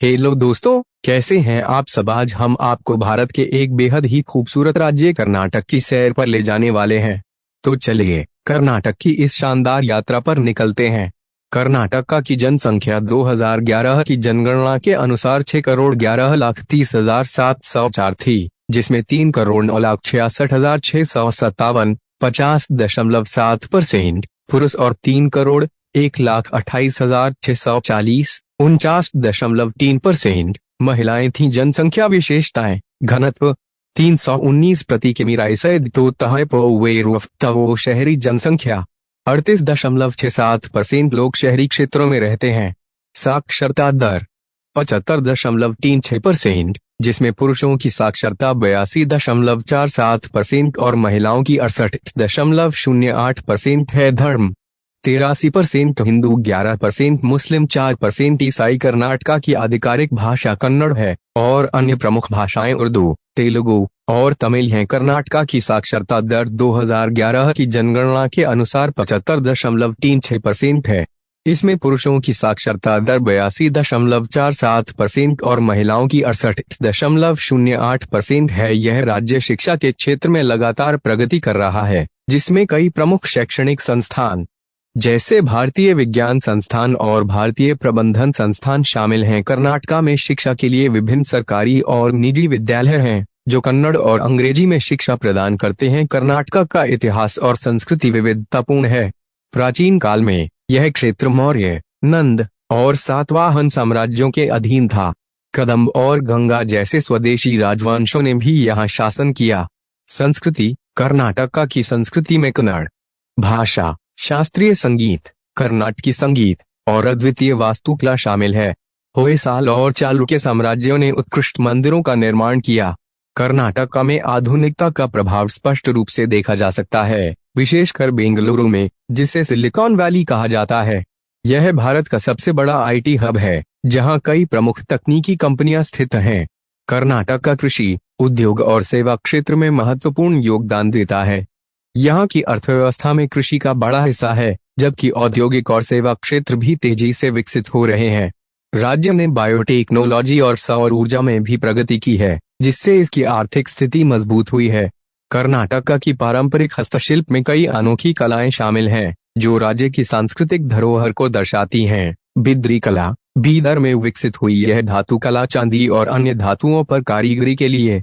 Hello दोस्तों, कैसे हैं आप सब। आज हम आपको भारत के एक बेहद ही खूबसूरत राज्य कर्नाटक की सैर पर ले जाने वाले हैं। तो चलिए कर्नाटक की इस शानदार यात्रा पर निकलते हैं। कर्नाटक की जनसंख्या 2011 की जनगणना के अनुसार 6,11,30,704 थी, जिसमें 3,09,66,657 50.7% पुरुष और 3,01,28,640 49.3% महिलाएं थीं। जनसंख्या विशेषताएं: घनत्व 319 प्रति किमी तो तहो शहरी जनसंख्या 38.67% लोग शहरी क्षेत्रों में रहते हैं। साक्षरता दर 75.36%, जिसमें पुरुषों की साक्षरता 82.47% और महिलाओं की 68.08% है। धर्म 83% हिंदू, 11% मुस्लिम, 4% ईसाई। कर्नाटक की आधिकारिक भाषा कन्नड़ है और अन्य प्रमुख भाषाएं उर्दू, तेलुगु और तमिल हैं। कर्नाटक की साक्षरता दर 2011 की जनगणना के अनुसार 75.36% है। इसमें पुरुषों की साक्षरता दर 82.47% और महिलाओं की 68.08% है। यह राज्य शिक्षा के क्षेत्र में लगातार प्रगति कर रहा है, जिसमें कई प्रमुख शैक्षणिक संस्थान जैसे भारतीय विज्ञान संस्थान और भारतीय प्रबंधन संस्थान शामिल हैं। कर्नाटक में शिक्षा के लिए विभिन्न सरकारी और निजी विद्यालय हैं, जो कन्नड़ और अंग्रेजी में शिक्षा प्रदान करते हैं। कर्नाटक का इतिहास और संस्कृति विविधतापूर्ण है। प्राचीन काल में यह क्षेत्र मौर्य, नंद और सातवाहन साम्राज्यों के अधीन था। कदंब और गंगा जैसे स्वदेशी राजवंशों ने भी यहाँ शासन किया। संस्कृति: कर्नाटक की संस्कृति में कन्नड़ भाषा, शास्त्रीय संगीत, कर्नाटकी संगीत और अद्वितीय वास्तुकला शामिल है। होयसाल और चालुक्य साम्राज्यों ने उत्कृष्ट मंदिरों का निर्माण किया। कर्नाटक में आधुनिकता का प्रभाव स्पष्ट रूप से देखा जा सकता है, विशेषकर बेंगलुरु में, जिसे सिलिकॉन वैली कहा जाता है। यह भारत का सबसे बड़ा आईटी हब है, जहां कई प्रमुख तकनीकी कंपनियां स्थित हैं। कर्नाटक का कृषि, उद्योग और सेवा क्षेत्र में महत्वपूर्ण योगदान देता है। यहाँ की अर्थव्यवस्था में कृषि का बड़ा हिस्सा है, जबकि औद्योगिक और सेवा क्षेत्र भी तेजी से विकसित हो रहे हैं। राज्य ने बायोटेक्नोलॉजी और सौर ऊर्जा में भी प्रगति की है, जिससे इसकी आर्थिक स्थिति मजबूत हुई है। कर्नाटक की पारंपरिक हस्तशिल्प में कई अनोखी कलाएं शामिल हैं, जो राज्य की सांस्कृतिक धरोहर को दर्शाती हैं। बिद्री कला बीदर में विकसित हुई यह धातु कला चांदी और अन्य धातुओं पर कारीगरी के लिए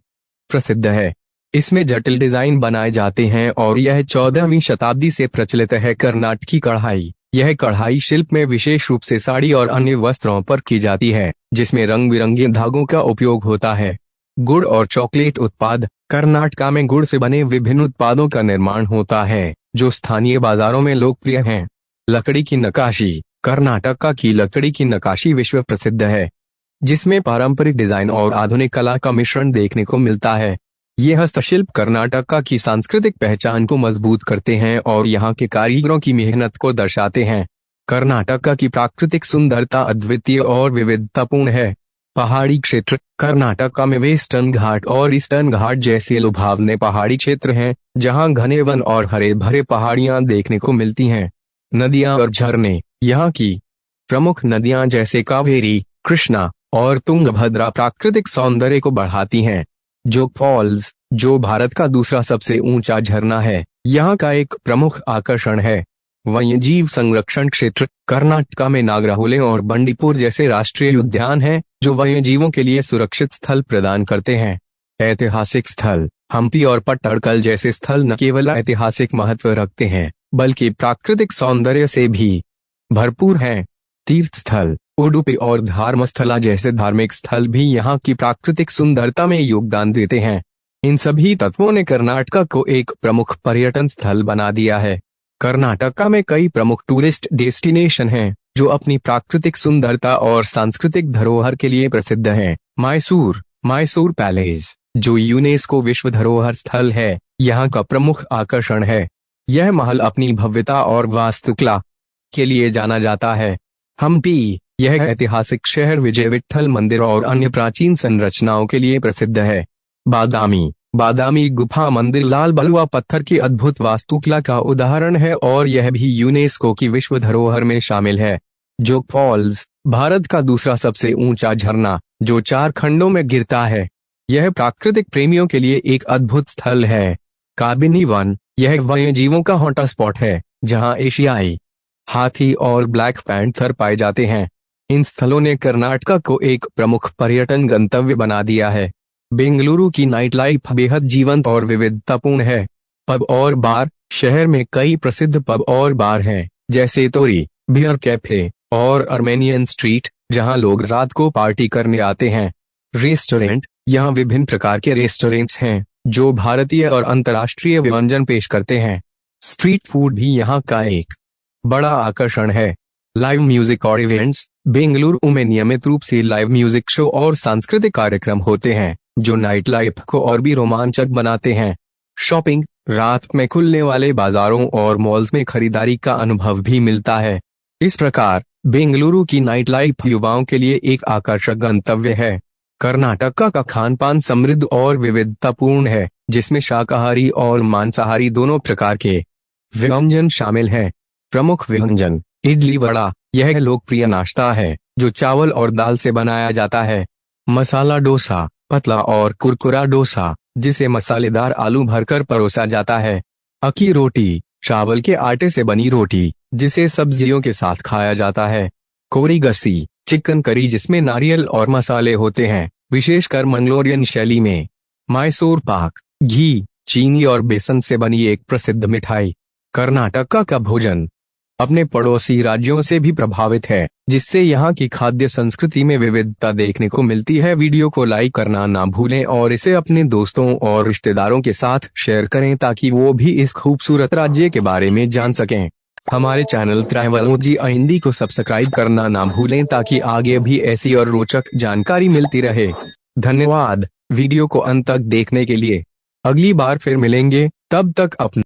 प्रसिद्ध है। इसमें जटिल डिजाइन बनाए जाते हैं और यह 14वीं शताब्दी से प्रचलित है। कर्नाटकी कढ़ाई: यह कढ़ाई शिल्प में विशेष रूप से साड़ी और अन्य वस्त्रों पर की जाती है, जिसमें रंग बिरंगे धागों का उपयोग होता है। गुड़ और चॉकलेट उत्पाद: कर्नाटक में गुड़ से बने विभिन्न उत्पादों का निर्माण होता है, जो स्थानीय बाजारों में लोकप्रिय हैं। लकड़ी की नक्काशी: कर्नाटक की लकड़ी की नक्काशी विश्व प्रसिद्ध है, जिसमें पारंपरिक डिजाइन और आधुनिक कला का मिश्रण देखने को मिलता है। ये हस्तशिल्प कर्नाटक की सांस्कृतिक पहचान को मजबूत करते हैं और यहाँ के कारीगरों की मेहनत को दर्शाते हैं। कर्नाटक की प्राकृतिक सुंदरता अद्वितीय और विविधतापूर्ण है। पहाड़ी क्षेत्र: कर्नाटक में वेस्टर्न घाट और ईस्टर्न घाट जैसे लुभावने पहाड़ी क्षेत्र हैं, जहाँ घने वन और हरे भरे पहाड़ियाँ देखने को मिलती हैं। नदियाँ और झरने: यहाँ की प्रमुख नदियाँ जैसे कावेरी, कृष्णा और तुंगभद्रा प्राकृतिक सौंदर्य को बढ़ाती हैं। जोग फॉल्स, जो भारत का दूसरा सबसे ऊंचा झरना है, यहाँ का एक प्रमुख आकर्षण है। वन्यजीव संरक्षण क्षेत्र: कर्नाटक में नागरहोले और बंडीपुर जैसे राष्ट्रीय उद्यान हैं, जो वन्यजीवों के लिए सुरक्षित स्थल प्रदान करते हैं। ऐतिहासिक स्थल: हम्पी और पट्टडकल जैसे स्थल न केवल ऐतिहासिक महत्व रखते हैं, बल्कि प्राकृतिक सौंदर्य से भी भरपूर हैं। तीर्थ स्थल: उडुपी और धर्मस्थला जैसे धार्मिक स्थल भी यहाँ की प्राकृतिक सुंदरता में योगदान देते हैं। इन सभी तत्वों ने कर्नाटक को एक प्रमुख पर्यटन स्थल बना दिया है। कर्नाटक में कई प्रमुख टूरिस्ट डेस्टिनेशन हैं, जो अपनी प्राकृतिक सुंदरता और सांस्कृतिक धरोहर के लिए प्रसिद्ध हैं। मैसूर पैलेस, जो यूनेस्को विश्व धरोहर स्थल है, यहाँ का प्रमुख आकर्षण है। यह महल अपनी भव्यता और वास्तुकला के लिए जाना जाता है। हम्पी, यह ऐतिहासिक शहर विजय विट्ठल मंदिर और अन्य प्राचीन संरचनाओं के लिए प्रसिद्ध है। बादामी गुफा मंदिर लाल बलुआ पत्थर की अद्भुत वास्तुकला का उदाहरण है और यह भी यूनेस्को की विश्व धरोहर में शामिल है। जोग फॉल्स भारत का दूसरा सबसे ऊंचा झरना जो 4 खंडों में गिरता है। यह प्राकृतिक प्रेमियों के लिए एक अद्भुत स्थल है। काबिनी वन यह वन्य जीवों का हॉटस्पॉट है जहां एशियाई हाथी और ब्लैक पैंथर पाए जाते हैं। इन स्थलों ने कर्नाटक को एक प्रमुख पर्यटन गंतव्य बना दिया है। बेंगलुरु की नाइट लाइफ बेहद जीवंत और विविधतापूर्ण है। पब और बार शहर में कई प्रसिद्ध पब और बार हैं, जैसे तोरी बियर कैफे और अर्मेनियन स्ट्रीट, जहां लोग रात को पार्टी करने आते हैं। रेस्टोरेंट यहाँ विभिन्न प्रकार के रेस्टोरेंट्स हैं जो भारतीय और अंतर्राष्ट्रीय व्यंजन पेश करते हैं। स्ट्रीट फूड भी यहाँ का एक बड़ा आकर्षण है। लाइव म्यूजिक और इवेंट्स बेंगलुरु में नियमित रूप से लाइव म्यूजिक शो और सांस्कृतिक कार्यक्रम होते हैं जो नाइट लाइफ को और भी रोमांचक बनाते हैं। शॉपिंग रात में खुलने वाले बाजारों और मॉल्स में खरीदारी का अनुभव भी मिलता है। इस प्रकार बेंगलुरु की नाइट लाइफ युवाओं के लिए एक आकर्षक गंतव्य है। कर्नाटक का खान पान समृद्ध और विविधतापूर्ण है, जिसमें शाकाहारी और मांसाहारी दोनों प्रकार के व्यंजन शामिल हैं। प्रमुख व्यंजन इडली वड़ा यह लोकप्रिय नाश्ता है जो चावल और दाल से बनाया जाता है। मसाला डोसा पतला और कुरकुरा डोसा जिसे मसालेदार आलू भरकर परोसा जाता है। अक्की रोटी चावल के आटे से बनी रोटी जिसे सब्जियों के साथ खाया जाता है। कोरीगसी चिकन करी जिसमें नारियल और मसाले होते हैं, विशेषकर मंगलोरियन शैली में। मैसूर पाक घी चीनी और बेसन से बनी एक प्रसिद्ध मिठाई। कर्नाटक का भोजन अपने पड़ोसी राज्यों से भी प्रभावित है, जिससे यहाँ की खाद्य संस्कृति में विविधता देखने को मिलती है। वीडियो को लाइक करना ना भूलें और इसे अपने दोस्तों और रिश्तेदारों के साथ शेयर करें ताकि वो भी इस खूबसूरत राज्य के बारे में जान सकें। हमारे चैनल ट्रैवलोजी हिंदी को सब्सक्राइब करना ना भूलें ताकि आगे भी ऐसी और रोचक जानकारी मिलती रहे। धन्यवाद वीडियो को अंत तक देखने के लिए। अगली बार फिर मिलेंगे, तब तक अपना